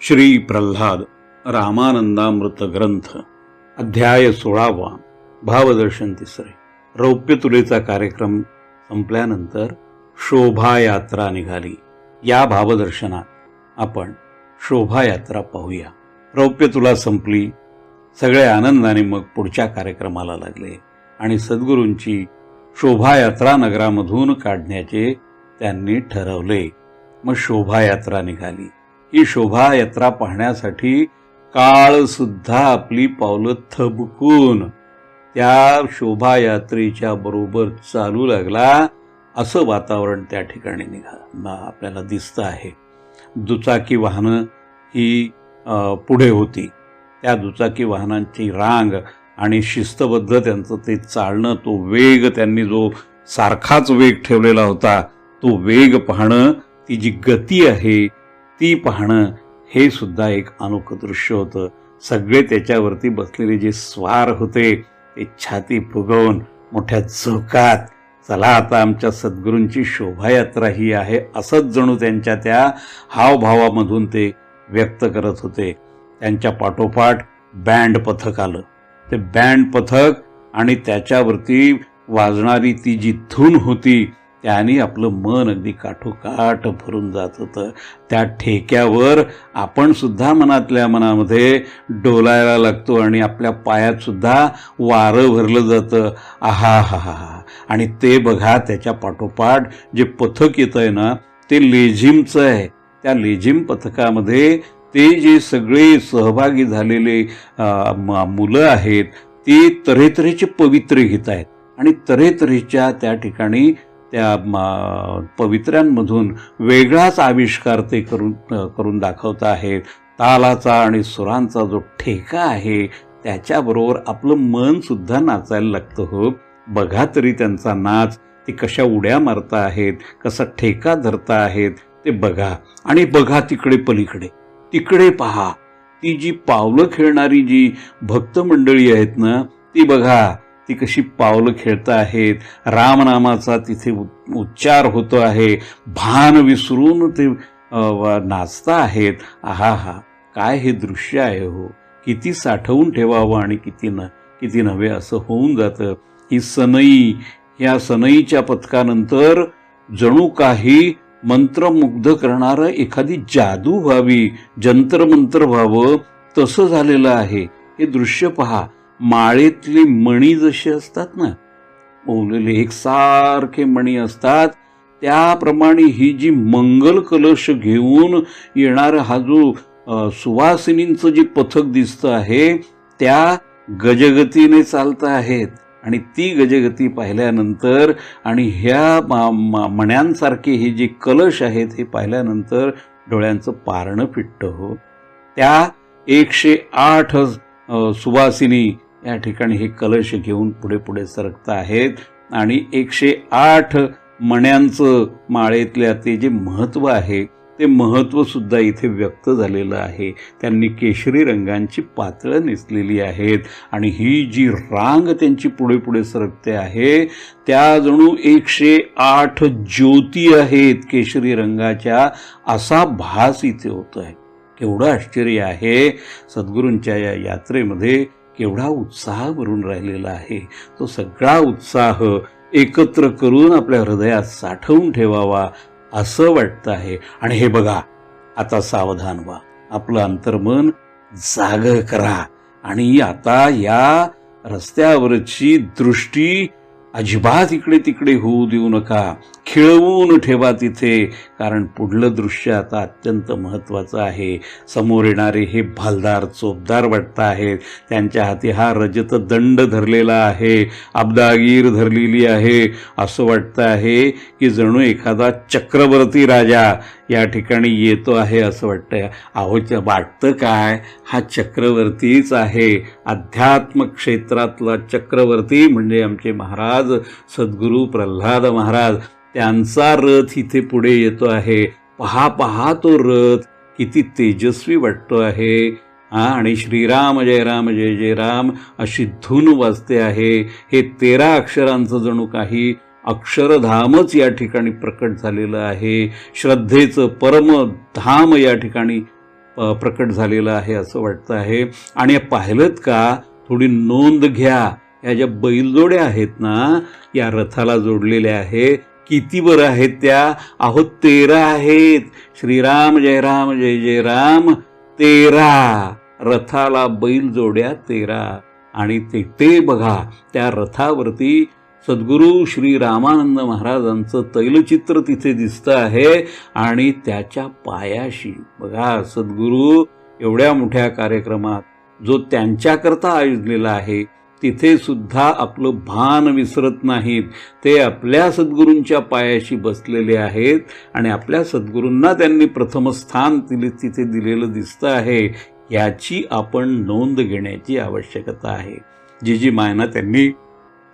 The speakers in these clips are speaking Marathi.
श्री प्रल्हाद रामानंदामृत ग्रंथ अध्याय 16 भावदर्शन 3 रौप्य तुलेचा कार्यक्रम संपल्यानंतर शोभायात्रा निघाली. या भावदर्शनात आपण शोभायात्रा पाहूया. रौप्य तुला संपली. सगळे आनंदाने मग पुढच्या कार्यक्रमाला लागले आणि सद्गुरूंची शोभायात्रा नगरामधून काढण्याचे त्यांनी ठरवले. मग शोभायात्रा निघाली. ही शोभायात्रा पाहण्यासाठी काळ सुद्धा आपली पावलं थबकून त्या शोभायात्रेच्या बरोबर चालू लागला. असं वातावरण त्या ठिकाणी आपल्याला दिसतं आहे. दुचाकी वाहनं ही पुढे होती. त्या दुचाकी वाहनांची रांग आणि शिस्तबद्ध त्यांचं ते चालणं, तो वेग, त्यांनी जो सारखाच वेग ठेवलेला होता, तो वेग पाहणं, ती जी गती आहे ती पाहणं, हे सुद्धा एक अनोखं दृश्य होतं. सगळे त्याच्यावरती बसलेले जे स्वार होते ते छाती फुगवून मोठ्या झोकात, चला आता आमच्या सद्गुरूंची शोभायात्रा ही आहे, असंच जणू त्यांच्या त्या हावभावामधून ते व्यक्त करत होते. त्यांच्या पाठोपाठ बँड पथक आलं. ते बँड पथक आणि त्याच्यावरती वाजणारी ती जी धून होती त्याने आपलं मन अगदी काठोकाठ भरून जात होतं. त्या ठेक्यावर आपण सुद्धा मनातल्या मनामध्ये डोलायला लागतो आणि आपल्या पायात सुद्धा वारं भरलं जातं. आहा हा हा हा. आणि ते बघा, त्याच्या पाठोपाठ जे पथक येत आहे ना, ते लेझिमचं आहे. त्या लेझिम पथकामध्ये ते जे सगळे सहभागी झालेले मुलं आहेत ती तऱ्हेतऱ्हेचे पवित्रे घेत आहेत आणि तऱ्हेतऱ्हेच्या त्या ठिकाणी त्या पवित्र्यांमधून वेगळाच आविष्कार ते करून दाखवत आहेत. तालाचा आणि सुरांचा जो ठेका आहे त्याच्याबरोबर आपलं मन सुद्धा नाचायला लागतं. हो, बघा तरी त्यांचा नाच, ते कशा उड्या मारता आहेत, कसा ठेका धरता आहेत ते बघा. आणि बघा तिकडे पलीकडे, तिकडे पहा, ती जी पावलं खेळणारी जी भक्त मंडळी आहेत ना, ती बघा ती कशी पावलं खेळत आहेत. रामनामाचा तिथे उच्चार होतो आहे. भान विसरून ते नाचता आहेत. आहा हा, काय हे दृश्य आहे हो. किती साठवून ठेवावं आणि किती नव्हे असं होऊन जातं. ही सनई, या सनईच्या पथकानंतर जणू काही मंत्रमुग्ध करणारं एखादी जादू व्हावी, जंत्रमंत्र व्हावं, तसं झालेलं आहे. हे दृश्य पहा. माळेतली मणी जशी असतात ना, ओवलेले एकसारखे मणी असतात, त्याप्रमाणे ही जी मंगल कलश घेऊन येणारा हा जो सुवासिनींचं जे पथक दिसतं आहे, त्या गजगतीने चालत आहेत. आणि ती गजगती पाहिल्यानंतर आणि ह्या मण्यांसारखे हे जे कलश आहेत हे पाहिल्यानंतर डोळ्यांचं पारणं फिटतं. हो, त्या 108 सुवासिनी या ठिकाणी हे कलश घेऊन पुढे पुढे सरकत आहेत आणि 108 मण्यांचं माळेतल्या ते जे महत्त्व आहे ते महत्त्व सुद्धा इथे व्यक्त झालेलं आहे. त्यांनी केशरी रंगांची पातळं नेसलेली आहेत आणि ही जी रांग त्यांची पुढे पुढे सरकते आहे त्या जणू 108 ज्योती आहेत केशरी रंगाच्या, असा भास इथे होतोय. केवढं आश्चर्य आहे. सद्गुरूंच्या या यात्रेमध्ये केवढा उत्साह भरून राहिलेला आहे. तो सगळा उत्साह एकत्र करून आपल्या हृदयात साठवून ठेवावा असं वाटतं आहे. आणि हे बघा, आता सावधान व्हा, आपलं अंतर्मन जागं करा आणि आता या रस्त्यावरची दृष्टी अजिबात इकडे तिकडे होऊ देऊ नका. खिळवून ठेवा तिथे, कारण पुढलं दृश्य आता अत्यंत महत्त्वाचं आहे. समोर येणारे हे भालदार चोपदार वाटत आहेत. त्यांच्या हाती हा रजत दंड धरलेला आहे, अब्दागीर धरलेली आहे. असं वाटतं आहे की जणू एखादा चक्रवर्ती राजा या ठिकाणी येतो आहे असं वाटतंय. अहो, वाटतं काय, हा चक्रवर्तीच आहे. अध्यात्म क्षेत्रातला चक्रवर्ती म्हणजे आमचे महाराज सद्गुरू प्रल्हाद महाराज, त्यांचा रथ इथे पुढे येतो आहे. पहा पहा, तो रथ किती तेजस्वी वाटतो आहे. आणि श्रीराम जय राम जय जय राम अशी धून वाजते आहे. हे 13 अक्षरांचं जणू काही अक्षरधामच या ठिकाणी प्रकट झालेलं आहे. श्रद्धेचं परमधाम या ठिकाणी प्रकट झालेलं आहे असं वाटतं आहे. आणि पाहिलंत का, थोडी नोंद घ्या, ह्या ज्या बैलजोड्या आहेत ना, या रथाला जोडलेल्या आहे, किती बरं आहेत त्या? अहो 13 आहेत. श्रीराम जय राम जय जय राम 13. रथाला बैलजोड्या 13. आणि ते बघा, त्या रथावरती सद्गुरू श्री रामानंद महाराजांचं तैलचित्र तिथे दिसतं आहे. आणि त्याच्या पायाशी बघा, सद्गुरू एवढ्या मोठ्या कार्यक्रमात जो त्यांच्याकरता आयोजलेला आहे, तिथे सुद्धा आपलं भान विसरत नाहीत. ते आपल्या सद्गुरूंच्या पायाशी बसलेले आहेत आणि आपल्या सद्गुरूंना त्यांनी प्रथम स्थान तिथे दिलेलं दिसतं आहे. याची आपण नोंद घेण्याची आवश्यकता आहे. जी मायना त्यांनी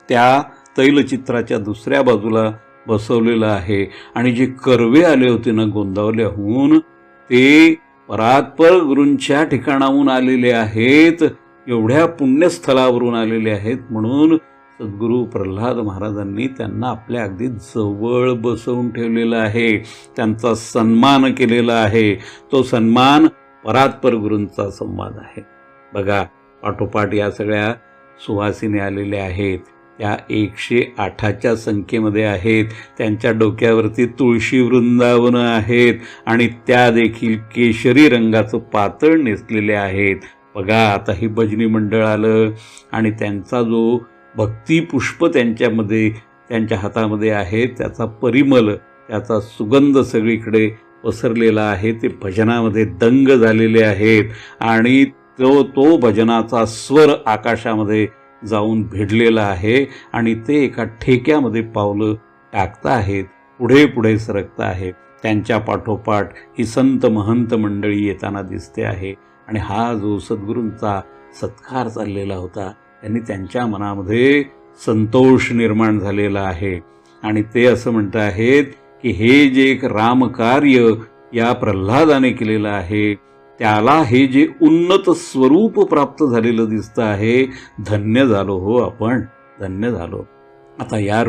त्या तैलचित्राच्या दुसऱ्या बाजूला बसवलेलं आहे. आणि जे कर्वे आले होते ना गोंदावल्याहून, ते परात्पर गुरूंच्या ठिकाणाहून आलेले आहेत, एवढ्या पुण्यस्थळावरून आलेले आहेत. म्हणून सद्गुरू प्रल्हाद महाराजांनी त्यांना आपल्या अगदी जवळ बसवून ठेवलेला आहे, त्यांचा सन्मान केलेला आहे. तो सन्मान परात्पर गुरूंचा सन्मान आहे. बघा, पाठोपाठ या सगळ्या सुवासिनी आलेल्या आहेत. त्या 108च्या संख्येमध्ये आहेत. त्यांच्या डोक्यावरती तुळशी वृंदावनं आहेत आणि त्या देखील केशरी रंगाचं पातळ नेसलेले आहेत. बघा, आता ही भजनी मंडळ आलं आणि त्यांचा जो भक्ती पुष्प त्यांच्या हातामध्ये आहे, त्याचा परिमल, त्याचा सुगंध सगळीकडे पसरलेला आहे. ते भजनामध्ये दंग झालेले आहेत आणि तो भजनाचा स्वर आकाशामध्ये जाऊन भिडलेला आहे आणि ते एका ठेक्यामध्ये पावलं टाकता आहेत, पुढे पुढे सरकता आहेत. त्यांच्या पाठोपाठ ही संत महंत मंडळी येताना दिसते आहे. आणि हा जो सद्गुरूंचा सत्कार चाललेला होता, त्यांनी त्यांच्या मनामध्ये संतोष निर्माण झालेला आहे. आणि ते असं म्हणत आहेत की हे जे एक रामकार्य या प्रल्हादाने केलेलं आहे, त्याला हे जे उन्नत स्वरूप प्राप्त झालेलं दिसतं आहे, धन्य झालो हो आपण, धन्य झालो. आता या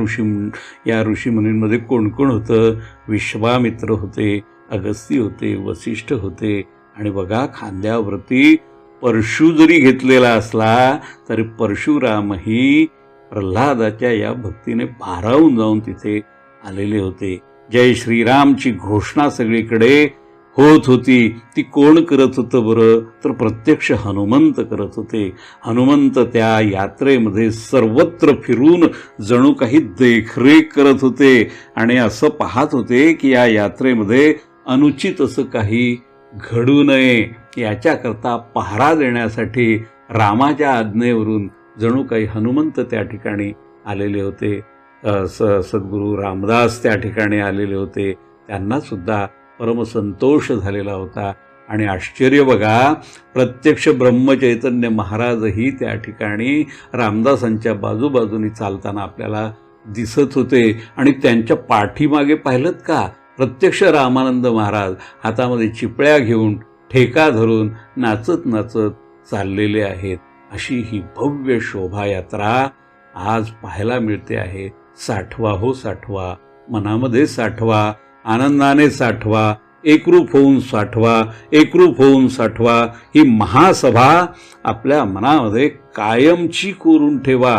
ऋषीमुनींमध्ये कोण कोण होतं? विश्वामित्र होते, अगस्ती होते, वसिष्ठ होते. आणि बघा, खांद्यावरती परशु जरी घेतलेला असला तरी परशुरामही प्रल्हादाच्या या भक्तीने भारावून जाऊन तिथे आलेले होते. जय श्रीरामची घोषणा सगळीकडे होत होती. ती कोण करत होतं बरं? तर प्रत्यक्ष हनुमंत करत होते. हनुमंत त्या यात्रेमध्ये सर्वत्र फिरून जणू काही देखरेख करत होते आणि असं पाहत होते की या यात्रेमध्ये अनुचित असं काही घडू नये, याच्याकरता पहारा देण्यासाठी रामाच्या आज्ञेवरून जणू काही हनुमंत त्या ठिकाणी आलेले होते. सद्गुरू रामदास त्या ठिकाणी आलेले होते. त्यांना सुद्धा परमसंतोष झालेला होता. आणि आश्चर्य बघा, प्रत्यक्ष ब्रह्मचैतन्य महाराजही त्या ठिकाणी रामदासांच्या बाजूबाजूनी चालताना आपल्याला दिसत होते. आणि त्यांच्या पाठीमागे पाहिलंत का, प्रत्यक्ष रामानंद महाराज हातामध्ये चिपळ्या घेऊन, ठेका धरून नाचत नाचत चाललेले आहेत. अशी ही भव्य शोभायात्रा आज पाहायला मिळते आहे. साठवा हो साठवा, मनामध्ये साठवा, आनंदाने साठवा, एकरूप होऊन साठवा, एकरूप होऊन साठवा. ही महासभा आपल्या मनामध्ये कायमची कोरून ठेवा.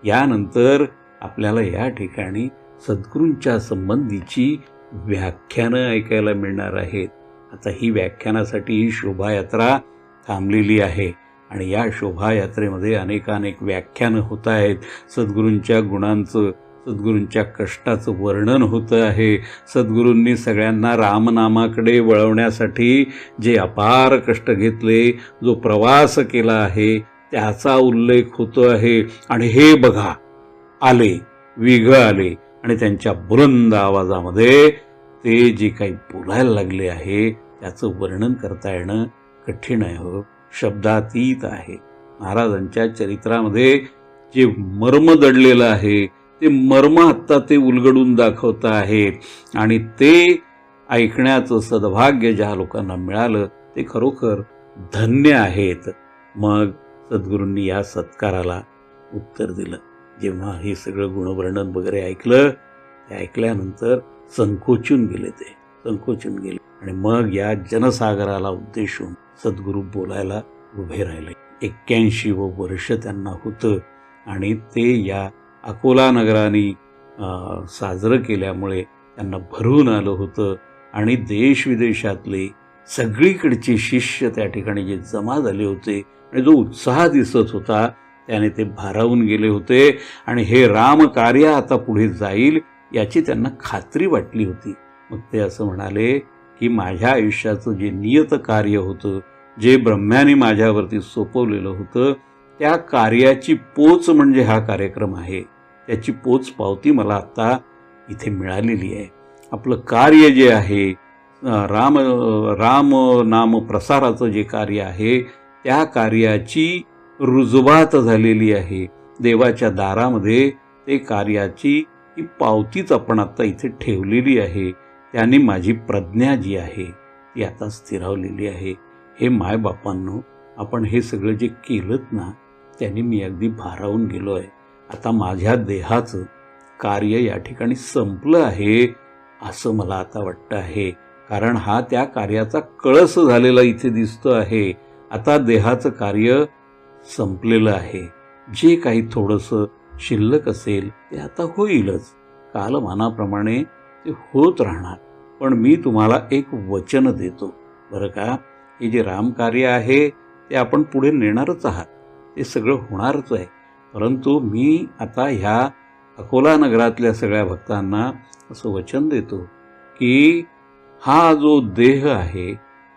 यानंतर आपल्याला या ठिकाणी सद्गुरूंच्या संबंधीची व्याख्यानं ऐकायला मिळणार आहेत. आता ही व्याख्यानासाठी ही शोभायात्रा थांबलेली आहे आणि या शोभायात्रेमध्ये अनेकानेक व्याख्यानं होत आहेत. सद्गुरूंच्या गुणांचं, सद्गुरूंच्या कष्टाचं वर्णन होतं आहे. सद्गुरूंनी सगळ्यांना रामनामाकडे वळवण्यासाठी जे अपार कष्ट घेतले, जो प्रवास केला आहे, त्याचा उल्लेख होतो आहे. आणि हे बघा, आले विघ आले आणि त्यांच्या बुलंद आवाजामध्ये ते जे काही बोलायला लागले आहे, त्याचं वर्णन करता येणं कठीण आहे हो, शब्दातीत आहे. महाराजांच्या चरित्रामध्ये जे मर्म दडलेलं आहे, ते मर्म आत्ता ते उलगडून दाखवत आहेत आणि ते ऐकण्याचं सद्भाग्य ज्या लोकांना मिळालं ते खरोखर धन्य आहेत. मग सद्गुरूंनी या सत्काराला उत्तर दिलं. जेव्हा हे सगळं गुणवर्णन वगैरे ऐकलं, ते ऐकल्यानंतर संकोचून गेले, ते संकोचून गेले आणि मग या जनसागराला उद्देशून सद्गुरू बोलायला उभे राहिले. 81 वर्ष त्यांना होतं आणि ते या अकोला नगराने साजरं केल्यामुळे त्यांना भरून आलं होतं आणि देशविदेशातले सगळीकडचे शिष्य त्या ठिकाणी जे जमा झाले होते आणि जो उत्साह दिसत होता त्याने ते भारावून गेले होते आणि हे रामकार्य आता पुढे जाईल याची त्यांना खात्री वाटली होती. मग ते असं म्हणाले की माझ्या आयुष्याचं जे नियत कार्य होतं, जे ब्रह्म्याने माझ्यावरती सोपवलेलं होतं, त्या कार्याची पोच म्हणजे हा कार्यक्रम आहे. त्याची पोच पावती मला आता इथे मिळालेली आहे. आपलं कार्य जे आहे राम नाम प्रसाराचं जे कार्य आहे त्या कार्याची रुजवात झालेली आहे. देवाच्या दारामध्ये ते कार्याची ही पावतीच आपण आता इथे ठेवलेली आहे. त्याने माझी प्रज्ञा जी आहे ती आता स्थिरावलेली आहे. हे मायबापांनो, आपण हे सगळं जे केलंत ना त्याने मी अगदी भारावून गेलो आहे. आता माझ्या देहाचं कार्य या ठिकाणी संपलं आहे असं मला आता वाटतं आहे. कारण हा त्या कार्याचा कळस झालेला इथे दिसतो आहे. आता देहाचं कार्य संपलेलं आहे. जे काही थोडंसं शिल्लक असेल ते आता होईलच. कालमानाप्रमाणे ते होत राहणार. पण मी तुम्हाला एक वचन देतो बरं का, हे जे रामकार्य आहे ते आपण पुढे नेणारच आहात, ते सगळं होणारच आहे. परंतु मी आता ह्या अकोला नगरातल्या सगळ्या भक्तांना असं वचन देतो की हा जो देह आहे,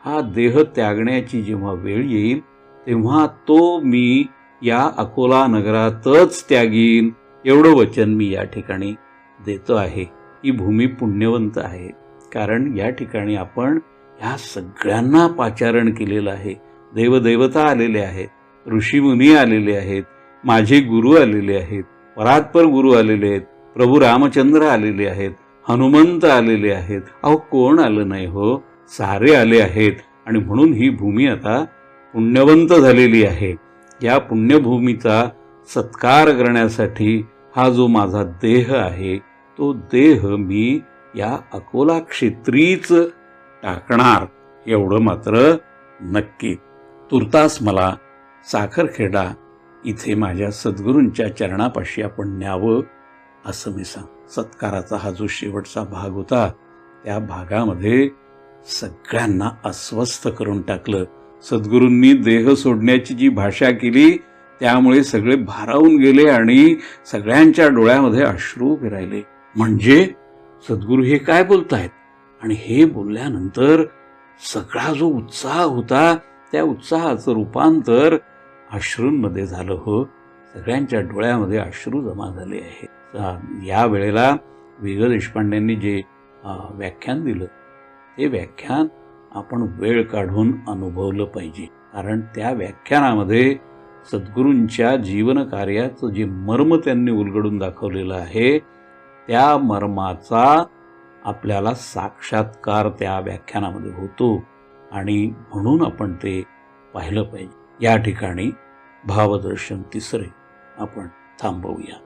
हा देह त्यागण्याची जेव्हा वेळ येईल तेव्हा तो मी या अकोला नगरातच त्यागीन, एवढं वचन मी या ठिकाणी देतो आहे. ही भूमी पुण्यवंत आहे, कारण या ठिकाणी आपण ह्या सगळ्यांना पाचारण केलेलं आहे. देवदेवता आलेले आहेत, ऋषीमुनी आलेले आहेत, माझे गुरु आलेले आहेत, परात्पर गुरु आलेले आहेत, प्रभू रामचंद्र आलेले आहेत, हनुमंत आलेले आहेत. अहो कोण आलं नाही हो, सारे आले आहेत. आणि म्हणून ही भूमी आता पुण्यवंत झालेली आहे. या पुण्यभूमीचा सत्कार करण्यासाठी हा जो माझा देह आहे तो देह मी या अकोला क्षेत्रीच टाकणार, एवढं मात्र नक्की. तुर्तास मला साखरखेडा इथे माझ्या सद्गुरूंच्या चरणापाशी आपण न्यावं असं मी सांग. सत्काराचा हा जो शेवटचा भाग होता त्या भागामध्ये सगळ्यांना अस्वस्थ करून टाकलं. सद्गुरूंनी देह सोडण्याची जी भाषा केली त्यामुळे सगळे भारावून गेले आणि सगळ्यांच्या डोळ्यामध्ये अश्रू उभे राहिले. म्हणजे सद्गुरू हे काय बोलतायत? आणि हे बोलल्यानंतर सगळा जो उत्साह होता त्या उत्साहाचं रूपांतर अश्रूंमध्ये झालं हो. सगळ्यांच्या डोळ्यामध्ये अश्रू जमा झाले आहेत. या वेळेला वि. देशपांडेंनी जे व्याख्यान दिलं ते व्याख्यान आपण वेळ काढून अनुभवलं पाहिजे. कारण त्या व्याख्यानामध्ये सद्गुरूंच्या जीवनकार्याचं जे मर्म त्यांनी उलगडून दाखवलेलं आहे त्या मर्माचा आपल्याला साक्षात्कार त्या व्याख्यानामध्ये होतो आणि म्हणून आपण ते पाहिलं पाहिजे. या ठिकाणी भावदर्शन 3 आपण थांबवूया.